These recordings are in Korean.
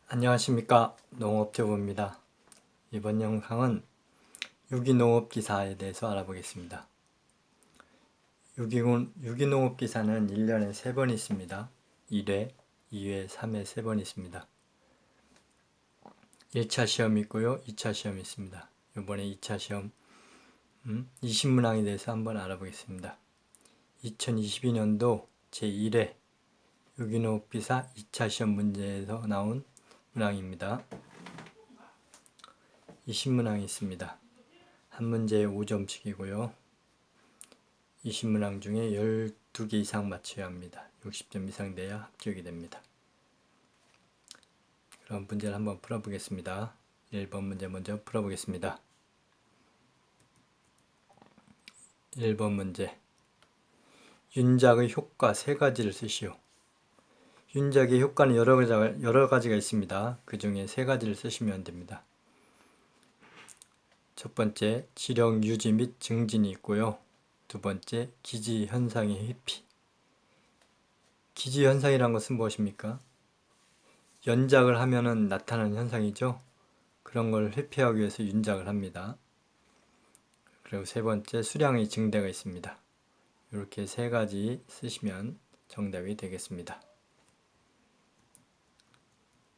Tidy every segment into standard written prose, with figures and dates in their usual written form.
안녕하십니까, 농업튜브입니다. 이번 영상은 유기농업기사에 대해서 알아보겠습니다. 유기농업기사는 1년에 3번 있습니다. 1회, 2회, 3회 3번 있습니다. 1차 시험이 있고요, 2차 시험이 있습니다. 이번에 2차 시험 20문항에 대해서 한번 알아보겠습니다. 2022년도 제1회 유기농업기사 2차 시험 문제에서 나온 문항입니다. 20문항이 있습니다. 한 문제에 5점씩이고요. 20문항 중에 12개 이상 맞춰야 합니다. 60점 이상 돼야 합격이 됩니다. 그럼 문제를 한번 풀어보겠습니다. 1번 문제 먼저 풀어보겠습니다. 1번 문제. 윤작의 효과 3가지를 쓰시오. 윤작의 효과는 여러 가지가 있습니다. 그 중에 3가지를 쓰시면 됩니다. 첫 번째, 지력 유지 및 증진이 있고요. 두 번째, 기지 현상의 회피. 기지 현상이란 것은 무엇입니까? 연작을 하면은 나타나는 현상이죠. 그런 걸 회피하기 위해서 윤작을 합니다. 그리고 세 번째, 수량의 증대가 있습니다. 이렇게 3가지 쓰시면 정답이 되겠습니다.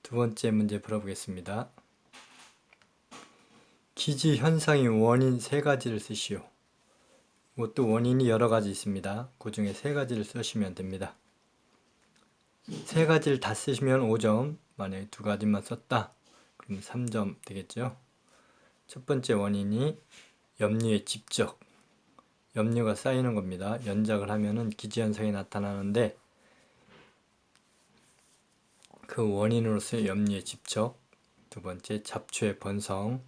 두 번째 문제 풀어보겠습니다. 기지 현상의 원인 3가지를 쓰시오. 이것도 원인이 여러 가지 있습니다. 그 중에 3가지를 쓰시면 됩니다. 3가지를 다 쓰시면 5점, 만약에 2가지만 썼다, 그럼 3점 되겠죠. 첫 번째 원인이 염류의 집적, 염류가 쌓이는 겁니다. 연작을 하면은 기지현상이 나타나는데 그 원인으로서의 염류의 집적, 두 번째 잡초의 번성,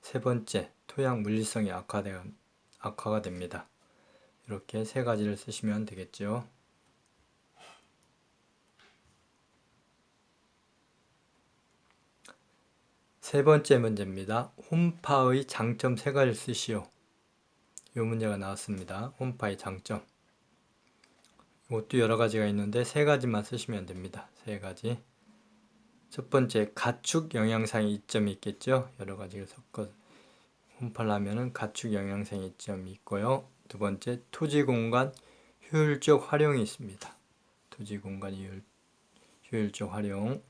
세 번째 토양 물리성이 악화가 됩니다. 이렇게 3가지를 쓰시면 되겠죠. 세 번째 문제입니다. 홈파의 장점 3가지를 쓰시오. 이 문제가 나왔습니다. 홈파의 장점. 이것도 여러 가지가 있는데 3가지만 쓰시면 됩니다. 3가지. 첫 번째, 가축 영양상의 이점이 있겠죠. 여러 가지를 섞어 홈파를 하면은 가축 영양상의 이점이 있고요. 두 번째, 토지 공간 효율적 활용이 있습니다. 토지 공간 효율적 활용.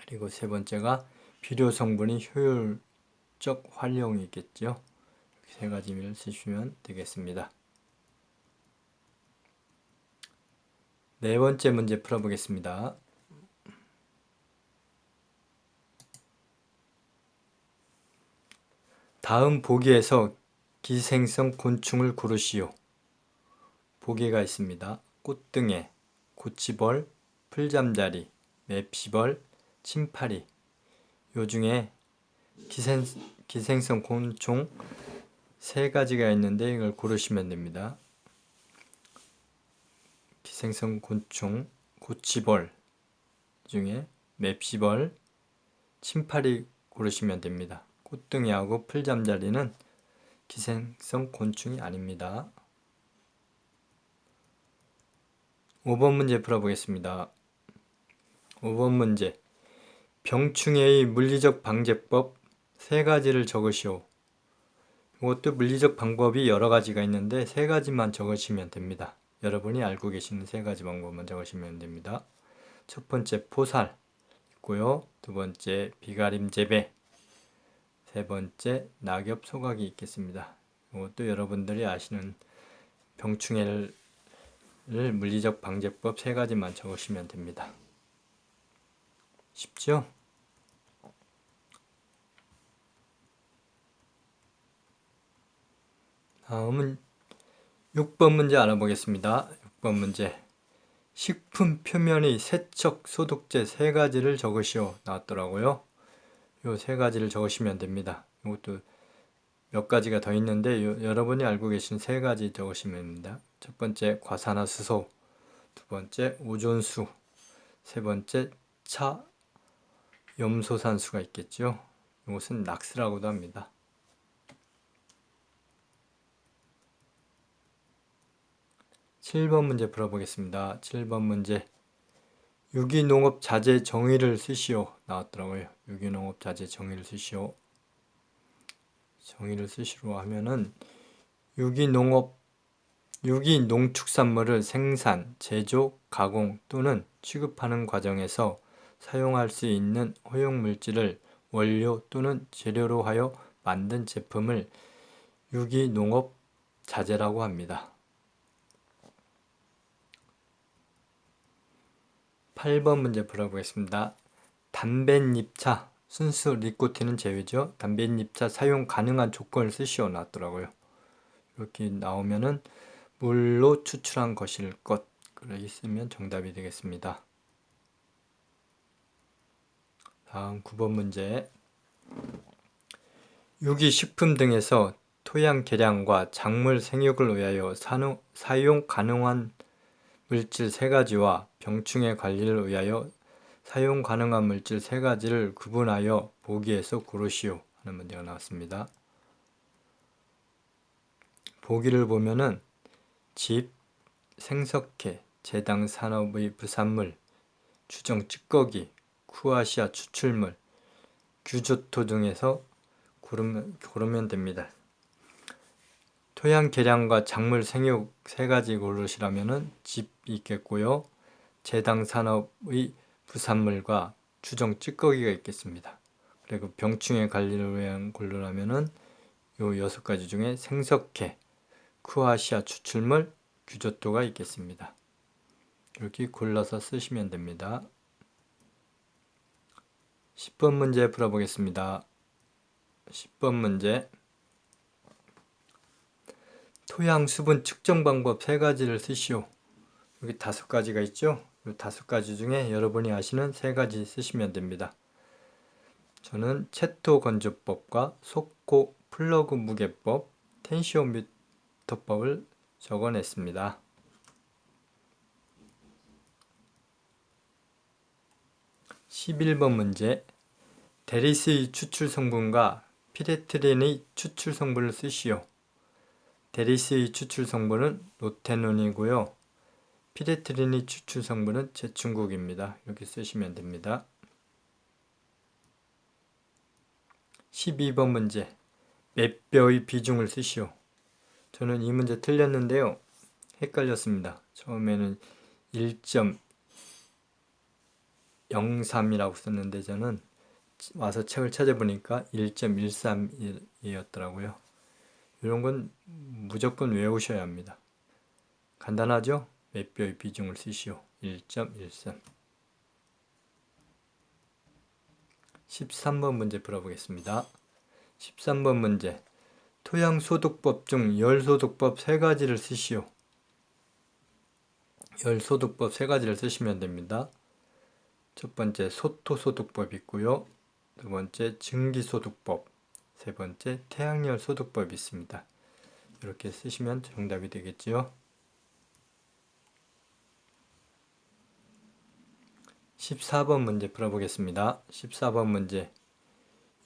그리고 세 번째가 비료 성분의 효율적 활용이 있겠죠. 이렇게 3가지를 쓰시면 되겠습니다. 네 번째 문제 풀어보겠습니다. 다음 보기에서 기생성 곤충을 고르시오. 보기가 있습니다. 꽃등에, 고치벌, 풀잠자리, 맵시벌, 침파리. 요 중에 기생성 곤충 3가지가 있는데 이걸 고르시면 됩니다. 기생성 곤충, 고치벌 중에 맵시벌, 침파리 고르시면 됩니다. 꽃등이하고 풀잠자리는 기생성 곤충이 아닙니다. 5번 문제 풀어보겠습니다. 5번 문제. 병충해의 물리적 방제법 3가지를 적으시오. 이것도 물리적 방법이 여러 가지가 있는데 3가지만 적으시면 됩니다. 여러분이 알고 계시는 3가지 방법만 적으시면 됩니다. 첫 번째, 포살 있고요. 두 번째, 비가림 재배, 세 번째, 낙엽 소각이 있겠습니다. 이것도 여러분들이 아시는 병충해를 물리적 방제법 3가지만 적으시면 됩니다. 쉽죠? 다음은 6번 문제 알아보겠습니다. 6번 문제. 식품 표면의 세척 소독제 3가지를 적으시오. 나왔더라고요. 요 3가지를 적으시면 됩니다. 이것도 몇 가지가 더 있는데 여러분이 알고 계신 3가지 적으시면 됩니다. 첫 번째, 과산화수소, 두 번째, 오존수, 세 번째, 차 염소산수가 있겠죠. 이것은 락스라고도 합니다. 7번 문제 풀어보겠습니다. 7번 문제. 유기농업 자재 정의를 쓰시오 나왔더라고요. 유기농업 자재 정의를 쓰시오. 정의를 쓰시오 하면은 유기농축산물을 생산, 제조, 가공 또는 취급하는 과정에서 사용할 수 있는 허용물질을 원료 또는 재료로 하여 만든 제품을 유기농업 자재라고 합니다. 8번 문제 풀어보겠습니다. 담뱃잎차, 순수 니코틴은 제외죠. 담뱃잎차 사용 가능한 조건을 쓰시오 나왔더라고요. 이렇게 나오면은 물로 추출한 것일 것. 그렇게 쓰면 정답이 되겠습니다. 다음 9번 문제. 유기식품 등에서 토양 개량과 작물 생육을 위하여 사용 가능한 물질 3가지와 병충해 관리를 위하여 사용 가능한 물질 3가지를 구분하여 보기에서 고르시오 하는 문제가 나왔습니다. 보기를 보면은 집, 생석회, 제당 산업의 부산물, 추정 찌꺼기, 쿠아시아 추출물, 규조토 등에서 고르면 됩니다. 토양 개량과 작물 생육 3가지 고르시라면은 집 있겠고요. 제당 산업의 부산물과 추정 찌꺼기가 있겠습니다. 그리고 병충해 관리를 위한 고르라면은 요 6가지 중에 생석회, 쿠아시아 추출물, 규조토가 있겠습니다. 이렇게 골라서 쓰시면 됩니다. 10번 문제 풀어보겠습니다. 10번 문제. 토양 수분 측정 방법 3가지를 쓰시오. 여기 5가지가 있죠? 이 5가지 중에 여러분이 아시는 3가지 쓰시면 됩니다. 저는 채토 건조법과 속고 플러그 무게법, 텐시오미터법을 적어냈습니다. 11번 문제. 데리스의 추출 성분과 피레트린의 추출 성분을 쓰시오. 데리스의 추출 성분은 로테논이고요. 피레트린의 추출 성분은 제충국입니다. 이렇게 쓰시면 됩니다. 12번 문제. 맷뼈의 비중을 쓰시오. 저는 이 문제 틀렸는데요. 헷갈렸습니다. 처음에는 1.03이라고 썼는데 저는 와서 책을 찾아보니까 1.13이었더라고요. 이런 건 무조건 외우셔야 합니다. 간단하죠? 맷뼈의 비중을 쓰시오. 1.13. 13번 문제 풀어보겠습니다. 13번 문제. 토양소득법 중 열소득법 3가지를 쓰시오. 열소득법 3가지를 쓰시면 됩니다. 첫 번째 소토소득법이 있고요. 두 번째 증기소득법, 세 번째 태양열소득법이 있습니다. 이렇게 쓰시면 정답이 되겠지요. 14번 문제 풀어보겠습니다. 14번 문제.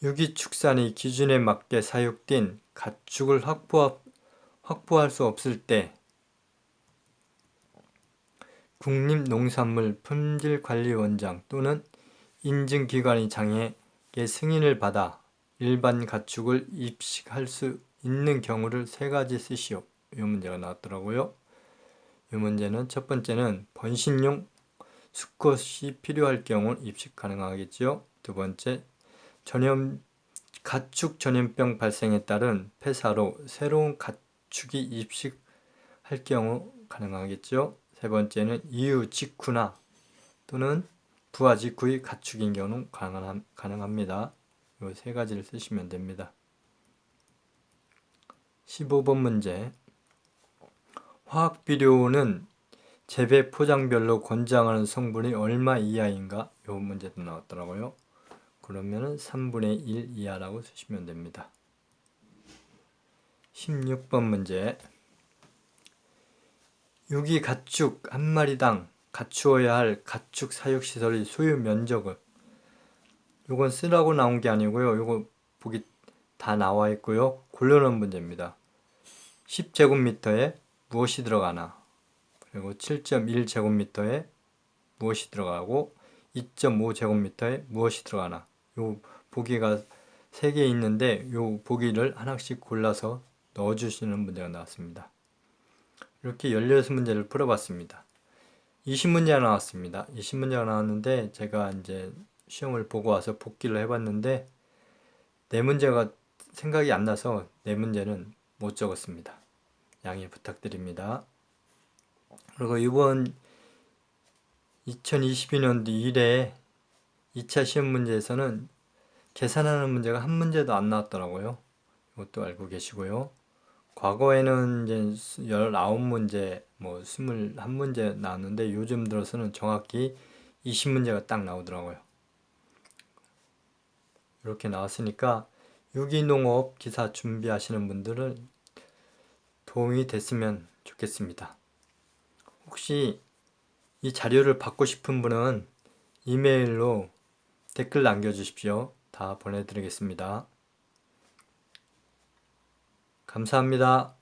유기축산의 기준에 맞게 사육된 가축을 확보할 수 없을 때 국립농산물 품질관리원장 또는 인증기관의 장에게 승인을 받아 일반 가축을 입식할 수 있는 경우를 3가지 쓰시오. 이 문제가 나왔더라고요. 이 문제는 첫 번째는 번식용 수컷이 필요할 경우 입식 가능하겠죠. 두 번째, 가축 전염병 발생에 따른 폐사로 새로운 가축이 입식할 경우 가능하겠죠. 세 번째는 이후 직후나 또는 부화 직후의 가축인 경우는 가능합니다. 이 3가지를 쓰시면 됩니다. 15번 문제. 화학비료는 재배 포장별로 권장하는 성분이 얼마 이하인가? 이 문제도 나왔더라고요. 그러면 3분의 1 이하라고 쓰시면 됩니다. 16번 문제. 유기 가축 한 마리당 갖추어야 할 가축 사육시설의 소유 면적은, 이건 쓰라고 나온 게 아니고요. 이거 보기 다 나와 있고요. 골라놓은 문제입니다. 10제곱미터에 무엇이 들어가나, 그리고 7.1제곱미터에 무엇이 들어가고 2.5제곱미터에 무엇이 들어가나. 요 보기가 3개 있는데 요 보기를 하나씩 골라서 넣어주시는 문제가 나왔습니다. 이렇게 16문제를 풀어봤습니다. 20문제가 나왔습니다. 20문제가 나왔는데 제가 이제 시험을 보고 와서 복기를 해봤는데 4문제가 생각이 안 나서 4문제는 못 적었습니다. 양해 부탁드립니다. 그리고 이번 2022년도 1회 2차 시험 문제에서는 계산하는 문제가 한 문제도 안 나왔더라고요. 이것도 알고 계시고요. 과거에는 이제 19문제, 뭐 21문제 나왔는데 요즘 들어서는 정확히 20문제가 딱 나오더라고요. 이렇게 나왔으니까 유기농업 기사 준비하시는 분들은 도움이 됐으면 좋겠습니다. 혹시 이 자료를 받고 싶은 분은 이메일로 댓글 남겨주십시오. 다 보내드리겠습니다. 감사합니다.